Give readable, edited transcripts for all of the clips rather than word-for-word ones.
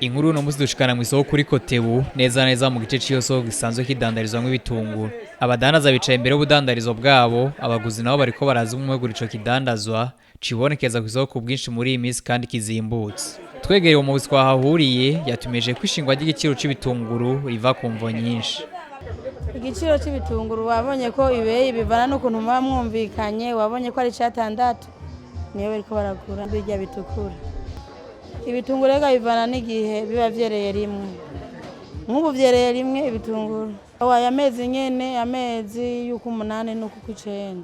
Inkuru no musi dushikana mu isoko kuri Kotebu neza neza mu gice ciyo soko gisanzwe kidandarizwamwe ibitunguru. Abadandaza bicaye imbere y'ubudandarizo bwabo, abaguzi nabo bariko baraza umwe gura ico kidandazwa cibonekeza ku isoko bwinshi muri iyi minsi kandi kizimbutse. Twegereye mu bisi twahahuriye yatumeje kwishingwa ry'igiciro c'ibitunguru riva ku mvo nyinshi. Igiciro c'ibitunguru wabonye ko ibeye bivana n'ukuntu muba mwumvikanye, wabonye ko ari 6 niyo bariko baragura birya bitukura. Ibitunguru rega bivana n'igihe biba vyereye rimwe. Nk'ubu vyereye rimwe ibitunguru. Awaya amezi nyene, amezi yuko 8 nuko 9.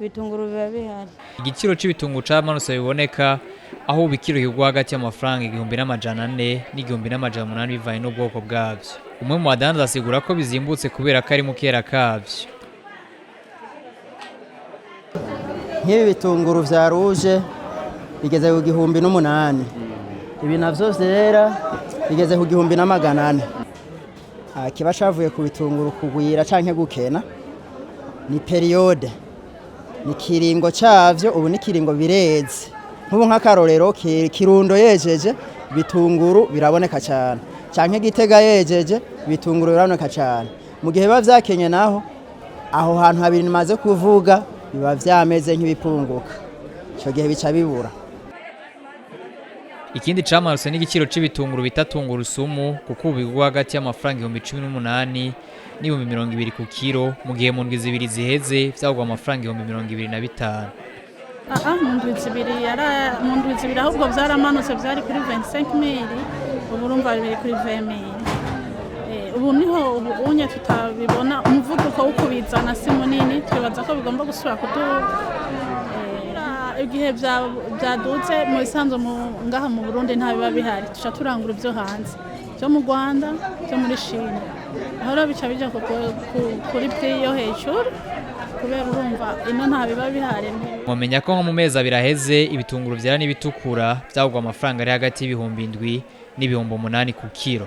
Ibitunguru biba bihari. Igiciro c'ibitunguru camanutse biboneka aho ubikiro kigwa hagati y'amafaranga 1400 n'1800 bivanye n'ubwoko bwavyo. Umwe mu badandaza asigura ko bizimbutse kubera ko ari mu kera kavyo. Nk'ibi bitunguru vya rouge bigeze ku 1800. Ibi navyo vyera bigeze ku 1400. Kiba cavuye ku bitunguru kugwira canke gukena ni periode. Ni kiringo cavyo ubu ni kiringo bireze. Nk'ubu nk'akarorero Kirundo yejeje bitunguru biraboneka cyane. Canke Gitega yejeje bitunguru biraboneka cyane. Mu gihe biba vyakenye naho aho hantu habiri nimaze kuvuga biba vyameze nk'ibipunguka. Ico gihe bica bibura. Ikindi camaruse n'igiciro c'ibitunguru bita tungurusumu kuko ubigwa hagati y'amafaranga 18 n'20 ku kilo mu gihe mu ndwi zibiri ziheze vyagwa amafaranga 25. Mu ndwi zibiri ahubwo vyaramanutse vyari kuri 25,000 ubu urumva biri kuri 20,000. Ubu niho ubunye tutabibona umuvuduko wo kubizana si munini twibaza ko bigomba gusubira igihe byaduze mu isanzo ngaha mu Burundi nta biba bihari tuca turangura ibyo hanze byo mu Rwanda byo muri Chine aho bica bija kuri prix yo hejuru kubera urumva ino nta biba bihari. Mumenya ko nko mu mezi abiraheze ibitunguru vyera n'ibitukura byagwa amafaranga ari hagati y'ibihumbi 7 n'ibihumbi 8 ku kilo.